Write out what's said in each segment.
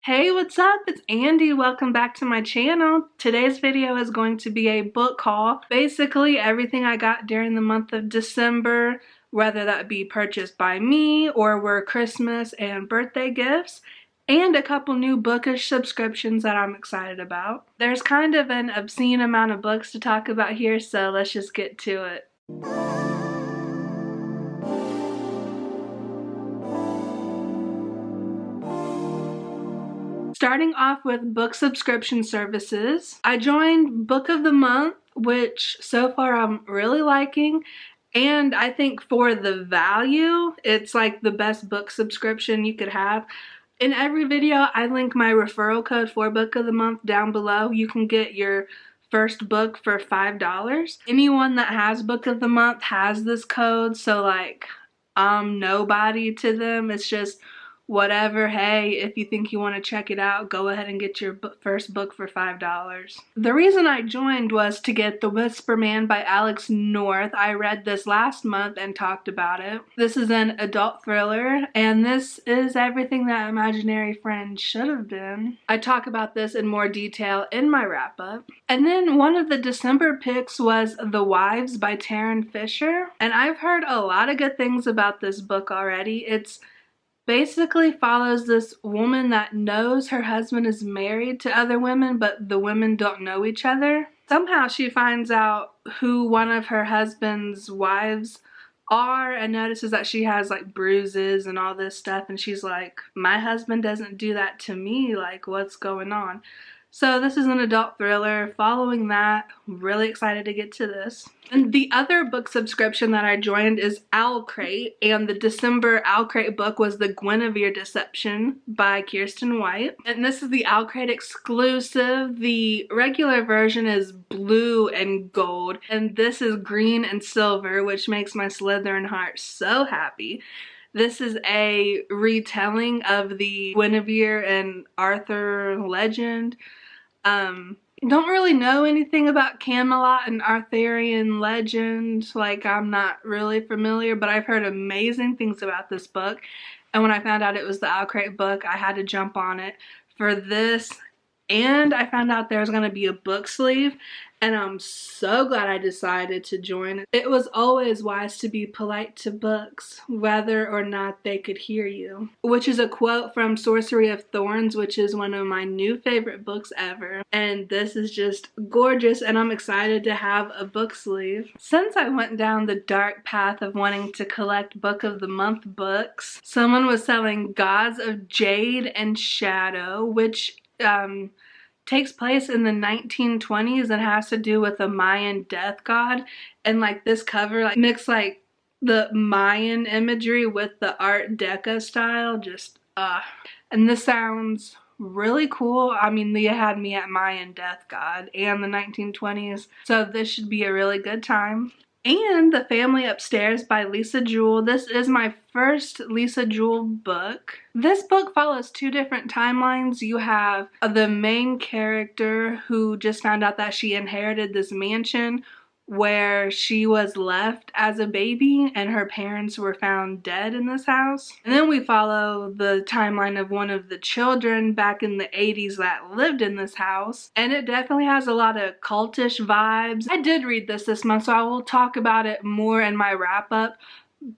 Hey, what's up? It's Andy. Welcome back to my channel. Today's video is going to be a book haul. Basically, everything I got during the month of December, whether that be purchased by me or were Christmas and birthday gifts, and a couple new bookish subscriptions that I'm excited about. There's kind of an obscene amount of books to talk about here, so let's just get to it. Starting off with book subscription services, I joined Book of the Month, which so far I'm really liking, and I think for the value, it's like the best book subscription you could have. In every video, I link my referral code for Book of the Month down below. You can get your first book for $5. Anyone that has Book of the Month has this code, so like, I'm nobody to them. It's just whatever. Hey, if you think you want to check it out, go ahead and get your first book for $5. The reason I joined was to get The Whisper Man by Alex North. I read this last month and talked about it. This is an adult thriller, and this is everything that Imaginary Friend should have been. I talk about this in more detail in my wrap-up. And then one of the December picks was The Wives by Taryn Fisher, and I've heard a lot of good things about this book already. It's basically follows this woman that knows her husband is married to other women, but the women don't know each other. Somehow she finds out who one of her husband's wives are and notices that she has like bruises and all this stuff, and she's like, my husband doesn't do that to me, like what's going on? So this is an adult thriller. Following that, really excited to get to this. And the other book subscription that I joined is Owl Crate, and the December Owl Crate book was The Guinevere Deception by Kiersten White. And this is the Owl Crate exclusive. The regular version is blue and gold, and this is green and silver, which makes my Slytherin heart so happy. This is a retelling of the Guinevere and Arthur legend. Don't really know anything about Camelot and Arthurian Legend. Like, I'm not really familiar, but I've heard amazing things about this book. And when I found out it was the Owl Crate book, I had to jump on it for this. And I found out there was going to be a book sleeve, and I'm so glad I decided to join. It was always wise to be polite to books, whether or not they could hear you. Which is a quote from Sorcery of Thorns, which is one of my new favorite books ever. And this is just gorgeous, and I'm excited to have a book sleeve. Since I went down the dark path of wanting to collect Book of the Month books, someone was selling Gods of Jade and Shadow, which takes place in the 1920s and has to do with a Mayan death god. And like this cover like mixed like the Mayan imagery with the Art Deco style. Just and this sounds really cool. I mean, they had me at Mayan death god and the 1920s, so this should be a really good time. And The Family Upstairs by Lisa Jewell. This is my first Lisa Jewell book. This book follows two different timelines. You have the main character who just found out that she inherited this mansion where she was left as a baby and her parents were found dead in this house. And then we follow the timeline of one of the children back in the 80s that lived in this house. And it definitely has a lot of cultish vibes. I did read this month, so I will talk about it more in my wrap up.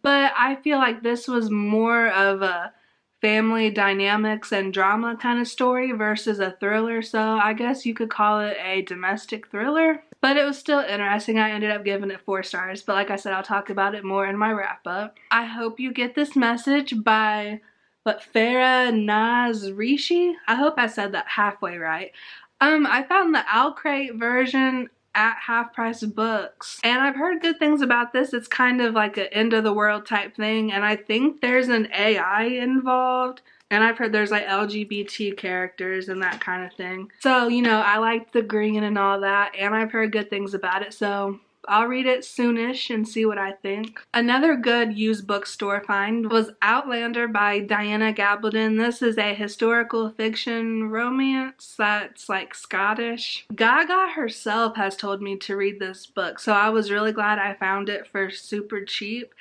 But I feel like this was more of a family dynamics and drama kind of story versus a thriller, so I guess you could call it a domestic thriller. But it was still interesting. I ended up giving it 4 stars, but like I said, I'll talk about it more in my wrap up. I hope you get this message by Farah Naz Rishi. I hope I said that halfway right. I found the Owl Crate version at Half Price Books, and I've heard good things about this. It's kind of like an end of the world type thing, and I think there's an AI involved, and I've heard there's like LGBT characters and that kind of thing. So, you know, I liked the green and all that, and I've heard good things about it, so I'll read it soonish and see what I think. Another good used bookstore find was Outlander by Diana Gabaldon. This is a historical fiction romance that's like Scottish. Gaga herself has told me to read this book, so I was really glad I found it for super cheap,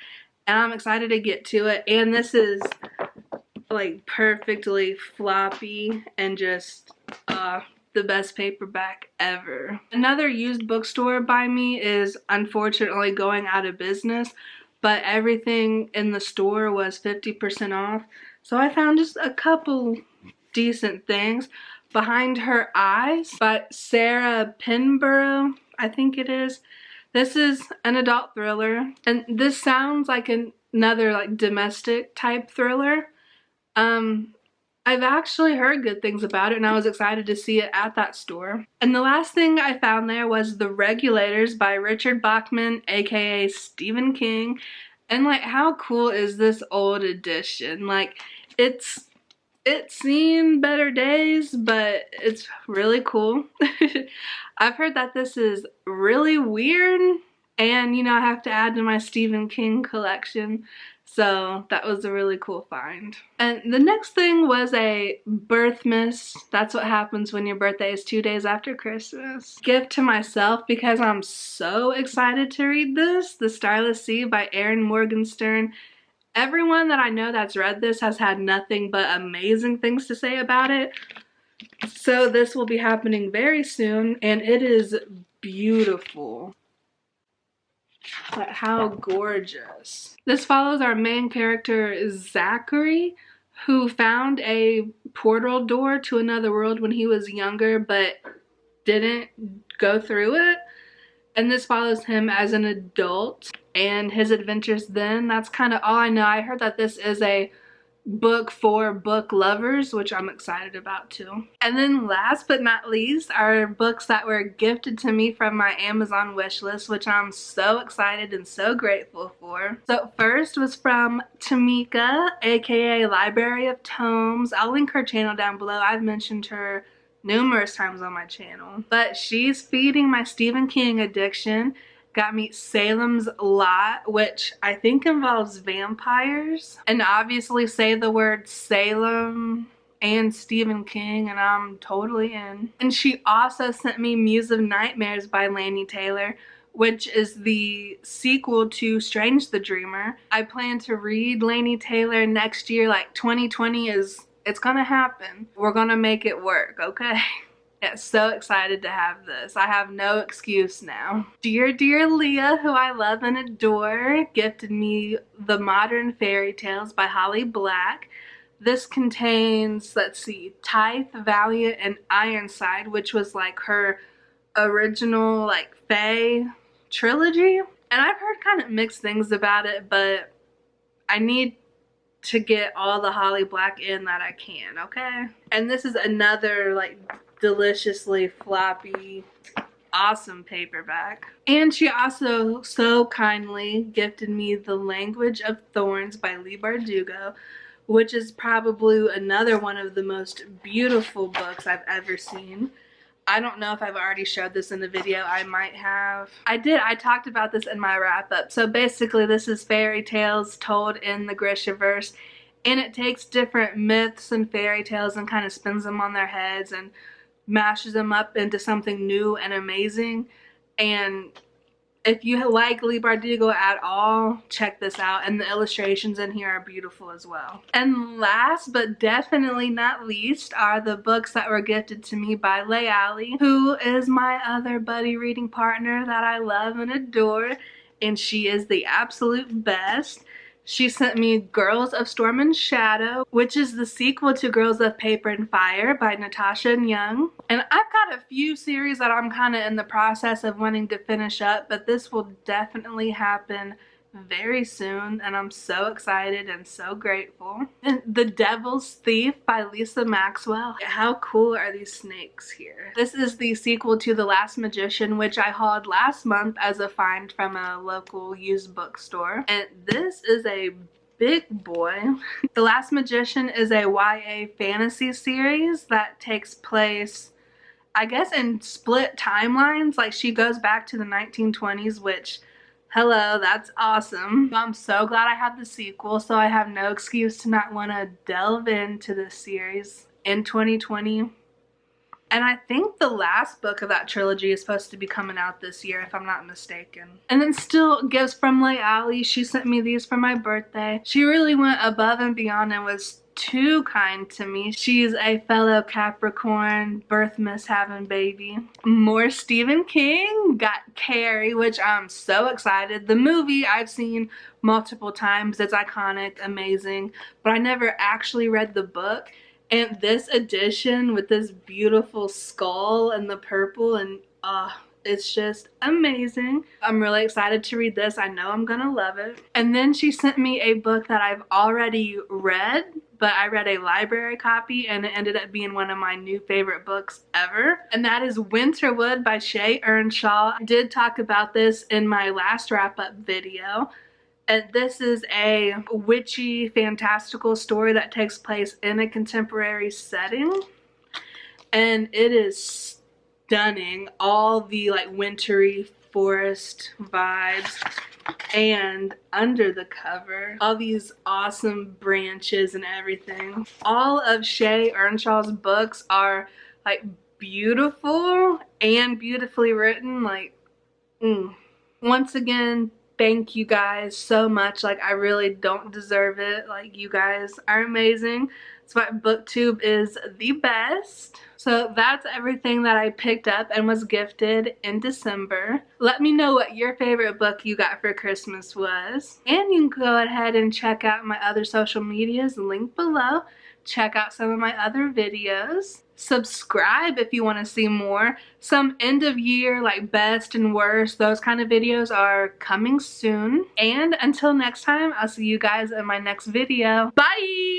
and I'm excited to get to it. And this is like perfectly floppy and just the best paperback ever. Another used bookstore by me is unfortunately going out of business, but everything in the store was 50% off. So I found just a couple decent things. Behind Her Eyes by Sara Pinburrough, I think it is. This is an adult thriller, and this sounds like another like domestic type thriller. I've actually heard good things about it, and I was excited to see it at that store. And the last thing I found there was The Regulators by Richard Bachman, aka Stephen King. And like, how cool is this old edition? Like, it's seen better days, but it's really cool. I've heard that this is really weird, and you know, I have to add to my Stephen King collection. So that was a really cool find. And the next thing was a birthmas. That's what happens when your birthday is 2 days after Christmas. Gift to myself because I'm so excited to read this. The Starless Sea by Erin Morgenstern. Everyone that I know that's read this has had nothing but amazing things to say about it. So this will be happening very soon, and it is beautiful. But how gorgeous. This follows our main character, Zachary, who found a portal door to another world when he was younger, but didn't go through it. And this follows him as an adult and his adventures then. That's kind of all I know. I heard that this is a book for book lovers, which I'm excited about too. And then last but not least are books that were gifted to me from my Amazon wish list, which I'm so excited and so grateful for. So first was from Tamika, aka Library of Tomes. I'll link her channel down below. I've mentioned her numerous times on my channel. But she's feeding my Stephen King addiction. Got me Salem's Lot, which I think involves vampires. And obviously say the word Salem and Stephen King and I'm totally in. And she also sent me Muse of Nightmares by Laini Taylor, which is the sequel to Strange the Dreamer. I plan to read Laini Taylor next year, like 2020 it's gonna happen. We're gonna make it work, okay? Yeah, so excited to have this. I have no excuse now. Dear Leah, who I love and adore, gifted me The Modern Fairy Tales by Holly Black. This contains, let's see, Tithe, Valiant, and Ironside, which was like her original like Fae trilogy. And I've heard kind of mixed things about it, but I need to get all the Holly Black in that I can, okay? And this is another like deliciously floppy, awesome paperback. And she also so kindly gifted me The Language of Thorns by Leigh Bardugo, which is probably another one of the most beautiful books I've ever seen. I don't know if I've already showed this in the video. I might have. I did. I talked about this in my wrap-up. So basically this is fairy tales told in the Grishaverse, and it takes different myths and fairy tales and kind of spins them on their heads and mashes them up into something new and amazing. And if you like Leigh Bardugo at all, check this out. And the illustrations in here are beautiful as well. And last but definitely not least are the books that were gifted to me by Layali, who is my other buddy reading partner that I love and adore. And she is the absolute best. She sent me Girls of Storm and Shadow, which is the sequel to Girls of Paper and Fire by Natasha and Young. And I've got a few series that I'm kind of in the process of wanting to finish up, but this will definitely happen very soon, and I'm so excited and so grateful. And The Devil's Thief by Lisa Maxwell. How cool are these snakes here? This is the sequel to The Last Magician, which I hauled last month as a find from a local used bookstore. And this is a big boy. The Last Magician is a YA fantasy series that takes place, I guess, in split timelines. Like, she goes back to the 1920s, which, hello, that's awesome. I'm so glad I have the sequel, so I have no excuse to not want to delve into this series in 2020. And I think the last book of that trilogy is supposed to be coming out this year, if I'm not mistaken. And then still gifts from Leigh Ally. She sent me these for my birthday. She really went above and beyond and was too kind to me. She's a fellow Capricorn, birth mishap baby. More Stephen King. Got Carrie, which I'm so excited. The movie I've seen multiple times. It's iconic, amazing, but I never actually read the book. And this edition with this beautiful skull and the purple, and it's just amazing. I'm really excited to read this. I know I'm gonna love it. And then she sent me a book that I've already read, but I read a library copy and it ended up being one of my new favorite books ever. And that is Winterwood by Shay Earnshaw. I did talk about this in my last wrap-up video. And this is a witchy, fantastical story that takes place in a contemporary setting. And it is stunning. All the like wintry forest vibes, and under the cover all these awesome branches and everything. All of Shay Earnshaw's books are like beautiful and beautifully written. Like once again, thank you guys so much. Like, I really don't deserve it. Like, you guys are amazing. That's why BookTube is the best. So that's everything that I picked up and was gifted in December. Let me know what your favorite book you got for Christmas was. And you can go ahead and check out my other social medias, linked below. Check out some of my other videos. Subscribe if you want to see more. Some end of year, like best and worst, those kind of videos are coming soon. And until next time, I'll see you guys in my next video. Bye!